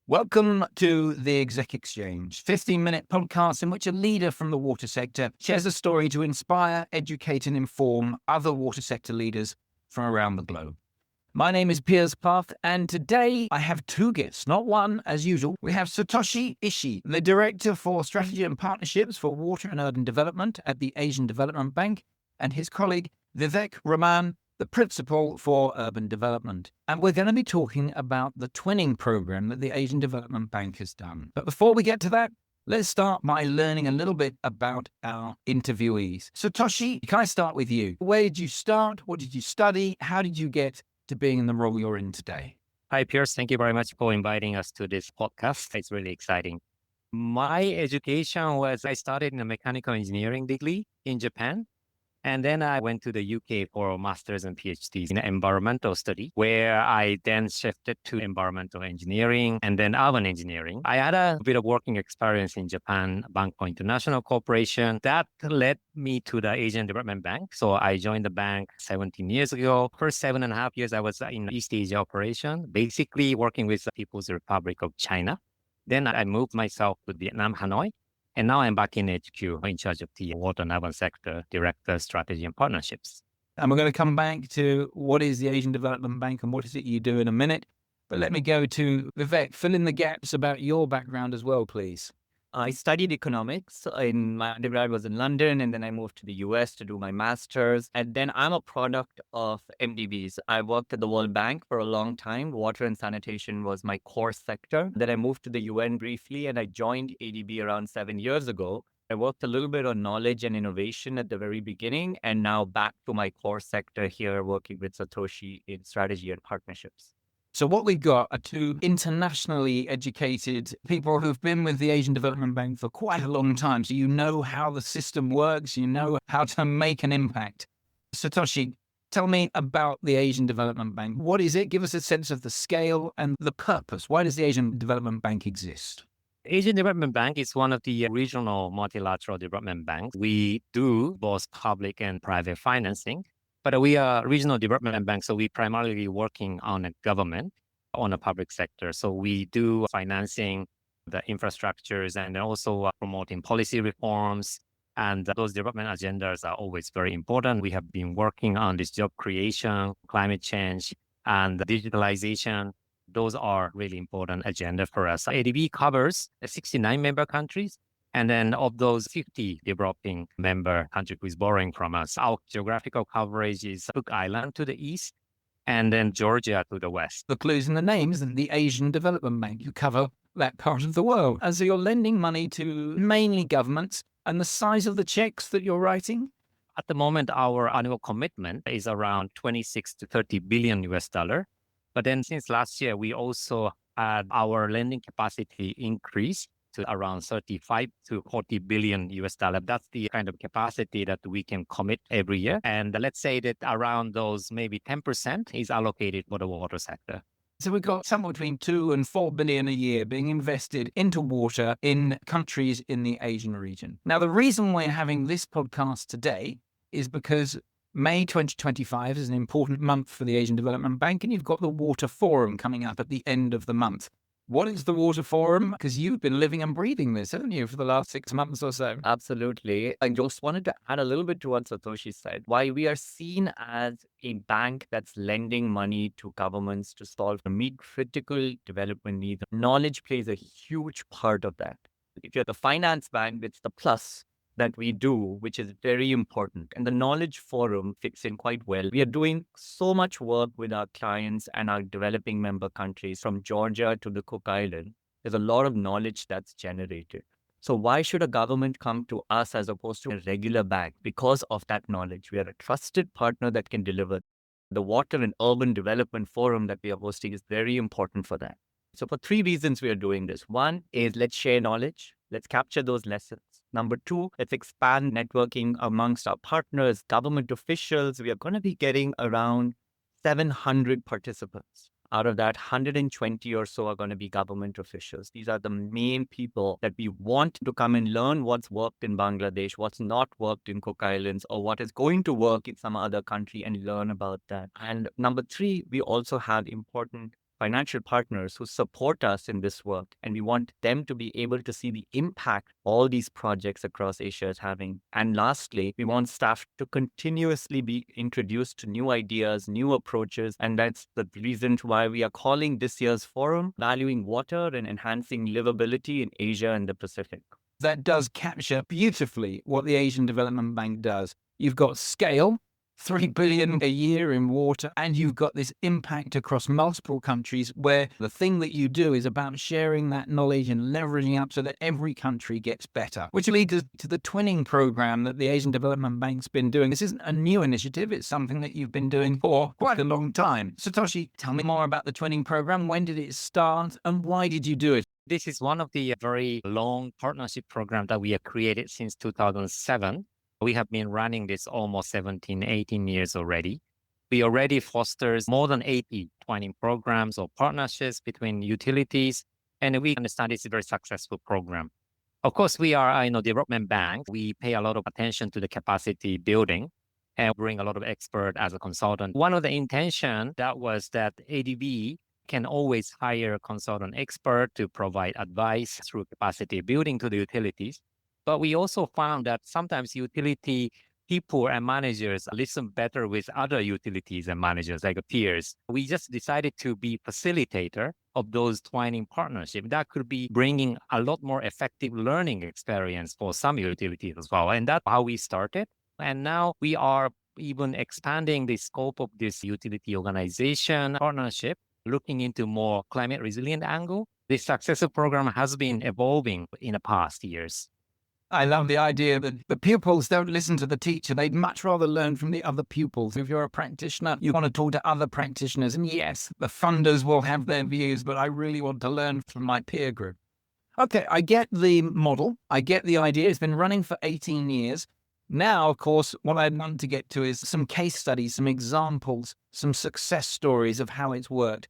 Welcome to the Exec Exchange, 15-minute podcast in which a leader from the water sector shares a story to inspire, educate, and inform other water sector leaders from around the globe. My name is Piers Clark, and today I have two guests, not one as usual. We have Satoshi Ishii, the Director for Strategy and Partnerships for Water and Urban Development at the Asian Development Bank, and his colleague Vivek Raman, the Principal for Urban Development. And we're going to be talking about the twinning program that the Asian Development Bank has done. But before we get to that, let's start by learning a little bit about our interviewees. Satoshi, can I start with you? Where did you start? What did you study? How did you get to being in the role you're in today? Hi, Piers. Thank you very much for inviting us to this podcast. It's really exciting. My education was I started in a mechanical engineering degree in Japan. And then I went to the UK for a master's and PhDs in environmental study, where I then shifted to environmental engineering and then urban engineering. I had a bit of working experience in Japan, Banco International Corporation. That led me to the Asian Development Bank. So I joined the bank 17 years ago. First 7.5 years, I was in East Asia operation, basically working with the People's Republic of China. Then I moved myself to Vietnam, Hanoi. And now I'm back in HQ in charge of the water and urban sector, director, strategy and partnerships. And we're going to come back to what is the Asian Development Bank and what is it you do in a minute. But let me go to Vivek. Fill in the gaps about your background as well, please. I studied economics. My undergrad was in London, and then I moved to the US to do my master's. And then I'm a product of MDBs. I worked at the World Bank for a long time. Water and sanitation was my core sector. Then I moved to the UN briefly, and I joined ADB around 7 years ago. I worked a little bit on knowledge and innovation at the very beginning, and now back to my core sector here, working with Satoshi in strategy and partnerships. So what we've got are two internationally educated people who've been with the Asian Development Bank for quite a long time. So you know how the system works, you know how to make an impact. Satoshi, tell me about the Asian Development Bank. What is it? Give us a sense of the scale and the purpose. Why does the Asian Development Bank exist? Asian Development Bank is one of the regional multilateral development banks. We do both public and private financing. But we are a regional development bank, so we primarily working on a government, on a public sector. So we do financing the infrastructures and also promoting policy reforms. And those development agendas are always very important. We have been working on this job creation, climate change, and digitalization. Those are really important agenda for us. ADB covers 69 member countries. And then of those 50 developing member countries who is borrowing from us, our geographical coverage is Cook Island to the east and then Georgia to the west. The clues in the name, isn't it? The Asian Development Bank. You cover that part of the world. And so you're lending money to mainly governments, and the size of the checks that you're writing? At the moment, our annual commitment is around 26 to 30 billion US dollar. But then since last year, we also had our lending capacity increase to around 35 to 40 billion US dollar. That's the kind of capacity that we can commit every year. And let's say that around those, maybe 10% is allocated for the water sector. So we've got somewhere between 2 and 4 billion a year being invested into water in countries in the Asian region. Now, the reason we're having this podcast today is because May 2025 is an important month for the Asian Development Bank, and you've got the Water Forum coming up at the end of the month. What is the Water Forum? Because you've been living and breathing this, haven't you, for the last 6 months or so? Absolutely. I just wanted to add a little bit to what Satoshi said. Why we are seen as a bank that's lending money to governments to meet critical development needs. Knowledge plays a huge part of that. If you're the finance bank, it's the plus that we do, which is very important. And the Knowledge Forum fits in quite well. We are doing so much work with our clients and our developing member countries from Georgia to the Cook Island. There's a lot of knowledge that's generated. So why should a government come to us as opposed to a regular bank? Because of that knowledge. We are a trusted partner that can deliver. The Water and Urban Development Forum that we are hosting is very important for that. So for 3 reasons we are doing this. One is let's share knowledge. Let's capture those lessons. Number 2, let's expand networking amongst our partners, government officials. We are going to be getting around 700 participants. Out of that, 120 or so are going to be government officials. These are the main people that we want to come and learn what's worked in Bangladesh, what's not worked in Cook Islands, or what is going to work in some other country and learn about that. And number 3, we also have important financial partners who support us in this work. And we want them to be able to see the impact all these projects across Asia is having. And lastly, we want staff to continuously be introduced to new ideas, new approaches. And that's the reason why we are calling this year's forum Valuing Water and Enhancing Livability in Asia and the Pacific. That does capture beautifully what the Asian Development Bank does. You've got scale, 3 billion a year in water, and you've got this impact across multiple countries where the thing that you do is about sharing that knowledge and leveraging up so that every country gets better, which leads us to the twinning program that the Asian Development Bank's been doing. This isn't a new initiative. It's something that you've been doing for quite a long time. Satoshi, tell me more about the twinning program. When did it start and why did you do it? This is one of the very long partnership programs that we have created since 2007. We have been running this almost 17, 18 years already. We already fosters more than 80 twinning programs or partnerships between utilities, and we understand it's a very successful program. Of course, we are a development bank. We pay a lot of attention to the capacity building and bring a lot of expert as a consultant. One of the intention that was that ADB can always hire a consultant expert to provide advice through capacity building to the utilities. But we also found that sometimes utility people and managers listen better with other utilities and managers like peers. We just decided to be facilitator of those twinning partnerships. That could be bringing a lot more effective learning experience for some utilities as well. And that's how we started. And now we are even expanding the scope of this utility organization partnership, looking into more climate resilient angle. This successful program has been evolving in the past years. I love the idea that the pupils don't listen to the teacher. They'd much rather learn from the other pupils. If you're a practitioner, you want to talk to other practitioners. And yes, the funders will have their views, but I really want to learn from my peer group. Okay, I get the model. I get the idea. It's been running for 18 years. Now, of course, what I'd want to get to is some case studies, some examples, some success stories of how it's worked.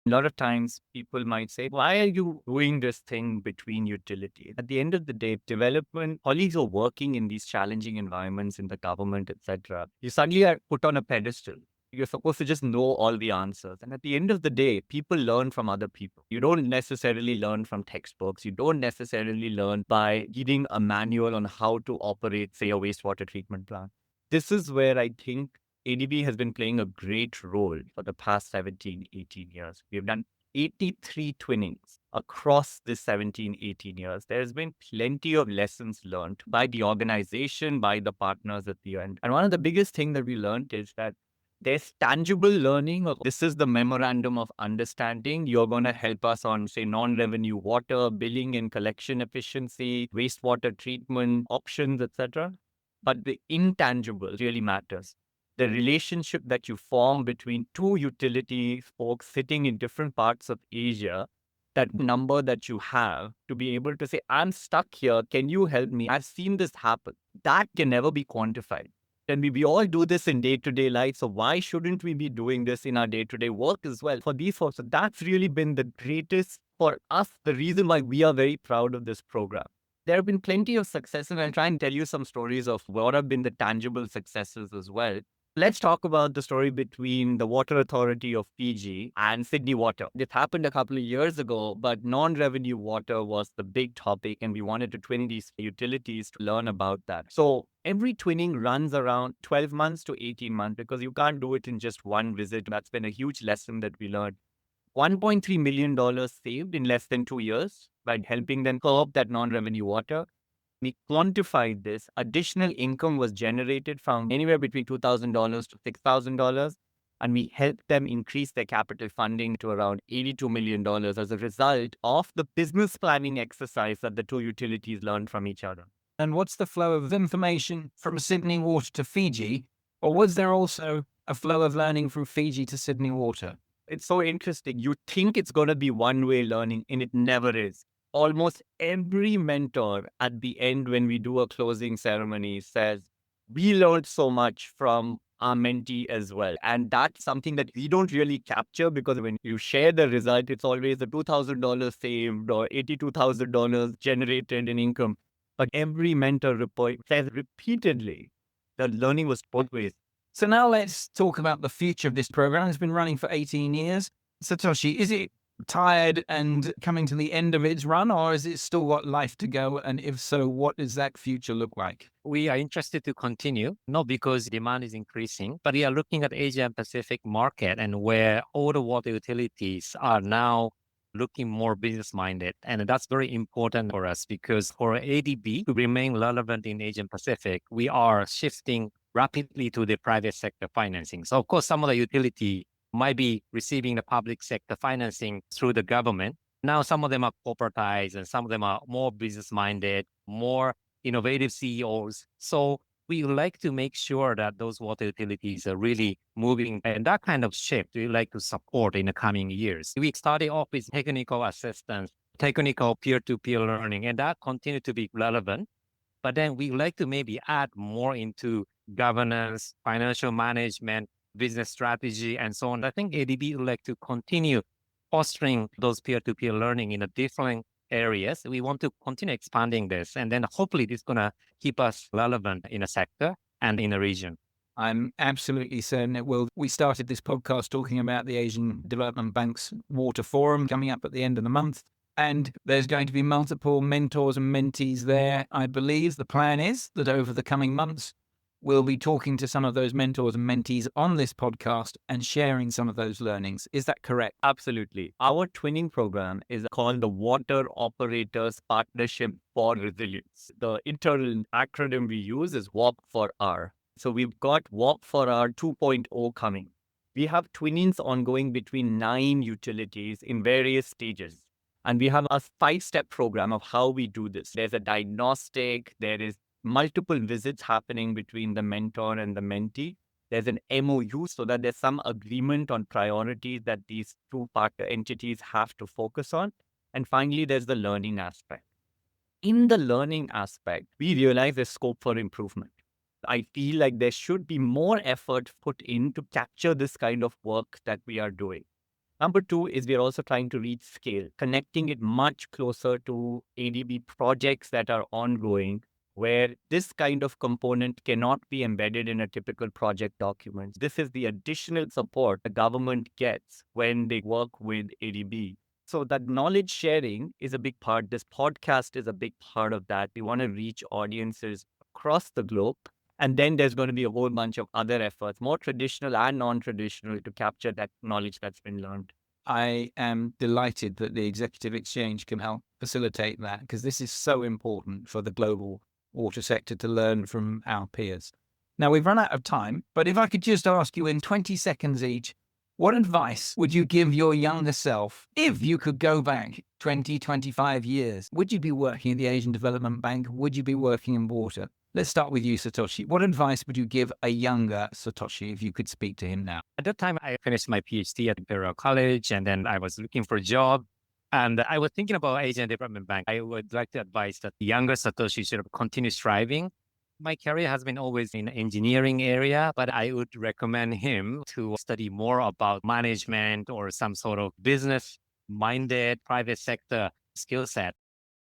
A lot of times people might say, why are you doing this thing between utilities? At the end of the day, development colleagues are working in these challenging environments in the government, etc. You suddenly are put on a pedestal. You're supposed to just know all the answers. And at the end of the day, people learn from other people. You don't necessarily learn from textbooks. You don't necessarily learn by reading a manual on how to operate, say, a wastewater treatment plant. This is where I think ADB has been playing a great role for the past 17, 18 years. We've done 83 twinnings across this 17, 18 years. There's been plenty of lessons learned by the organization, by the partners at the end. And one of the biggest things that we learned is that there's tangible learning of this is the memorandum of understanding. You're going to help us on, say, non-revenue water, billing and collection efficiency, wastewater treatment options, etc. But the intangible really matters. The relationship that you form between two utility folks sitting in different parts of Asia, that number that you have to be able to say, I'm stuck here. Can you help me? I've seen this happen. That can never be quantified. And we all do this in day-to-day life. So why shouldn't we be doing this in our day-to-day work as well for these folks? So that's really been the greatest for us, the reason why we are very proud of this program. There have been plenty of successes, and I'll try and tell you some stories of what have been the tangible successes as well. Let's talk about the story between the Water Authority of Fiji and Sydney Water. This happened a couple of years ago, but non-revenue water was the big topic, and we wanted to twin these utilities to learn about that. So every twinning runs around 12 months to 18 months because you can't do it in just one visit. That's been a huge lesson that we learned. $1.3 million saved in less than 2 years by helping them curb that non-revenue water. We quantified this. Additional income was generated from anywhere between $2,000 to $6,000. And we helped them increase their capital funding to around $82 million as a result of the business planning exercise that the two utilities learned from each other. And what's the flow of information from Sydney Water to Fiji? Or was there also a flow of learning from Fiji to Sydney Water? It's so interesting. You think it's going to be one-way learning, and it never is. Almost every mentor at the end, when we do a closing ceremony, says, we learned so much from our mentee as well. And that's something that we don't really capture because when you share the result, it's always the $2,000 saved or $82,000 generated in income. But every mentor report says repeatedly that learning was both ways. So now let's talk about the future of this program. It's been running for 18 years. Satoshi, is it tired and coming to the end of its run, or is it still got life to go? And if so, what does that future look like? We are interested to continue, not because demand is increasing, but we are looking at Asia and Pacific market and where all the water utilities are now looking more business minded. And that's very important for us because for ADB to remain relevant in Asian Pacific, we are shifting rapidly to the private sector financing. So of course, some of the utility might be receiving the public sector financing through the government. Now, some of them are corporatized and some of them are more business minded, more innovative CEOs. So we like to make sure that those water utilities are really moving, and that kind of shift we like to support in the coming years. We started off with technical assistance, technical peer-to-peer learning, and that continued to be relevant. But then we like to maybe add more into governance, financial management, business strategy, and so on. I think ADB would like to continue fostering those peer-to-peer learning in a different areas. We want to continue expanding this, and then hopefully this is going to keep us relevant in a sector and in a region. I'm absolutely certain it will. We started this podcast talking about the Asian Development Bank's Water Forum coming up at the end of the month. And there's going to be multiple mentors and mentees there. I believe the plan is that over the coming months, we'll be talking to some of those mentors and mentees on this podcast and sharing some of those learnings. Is that correct? Absolutely. Our twinning program is called the Water Operators Partnership for Resilience. The internal acronym we use is WOP for R. So we've got WOP for R 2.0 coming. We have twinnings ongoing between 9 utilities in various stages. And we have a 5-step program of how we do this. There's a diagnostic, there is multiple visits happening between the mentor and the mentee. There's an MOU so that there's some agreement on priorities that these two partner entities have to focus on. And finally, there's the learning aspect. In the learning aspect, we realize there's scope for improvement. I feel like there should be more effort put in to capture this kind of work that we are doing. Number 2 is we're also trying to reach scale, connecting it much closer to ADB projects that are ongoing, where this kind of component cannot be embedded in a typical project document. This is the additional support the government gets when they work with ADB. So that knowledge sharing is a big part. This podcast is a big part of that. We want to reach audiences across the globe. And then there's going to be a whole bunch of other efforts, more traditional and non-traditional, to capture that knowledge that's been learned. I am delighted that the Executive Exchange can help facilitate that, because this is so important for the global water sector to learn from our peers. Now, we've run out of time, but if I could just ask you in 20 seconds each, what advice would you give your younger self if you could go back 20, 25 years? Would you be working at the Asian Development Bank? Would you be working in water? Let's start with you, Satoshi. What advice would you give a younger Satoshi if you could speak to him now? At that time, I finished my PhD at Imperial College, and then I was looking for a job. And I was thinking about Asian Development Bank. I would like to advise that the younger Satoshi should continue striving. My career has been always in the engineering area, but I would recommend him to study more about management or some sort of business-minded private sector skill set.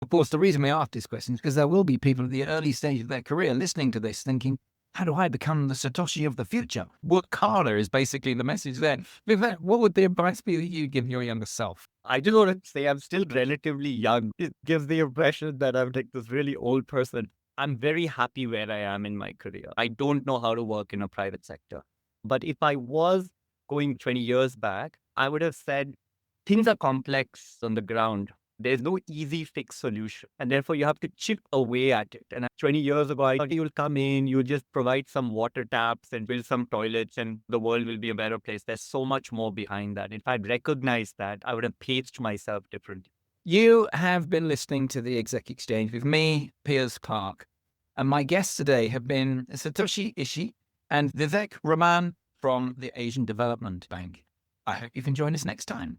Of course, the reason we ask this question is because there will be people at the early stage of their career listening to this thinking, how do I become the Satoshi of the future? Work harder is basically the message there. Vivek, what would the advice be that you give your younger self? I just want to say I'm still relatively young. It gives the impression that I'm like this really old person. I'm very happy where I am in my career. I don't know how to work in a private sector. But if I was going 20 years back, I would have said things are complex on the ground. There's no easy fix solution. And therefore, you have to chip away at it. And 20 years ago, I thought you'll come in, you'll just provide some water taps and build some toilets and the world will be a better place. There's so much more behind that. If I'd recognized that, I would have paced myself differently. You have been listening to the Exec Exchange with me, Piers Clark. And my guests today have been Satoshi Ishii and Vivek Raman from the Asian Development Bank. I hope you can join us next time.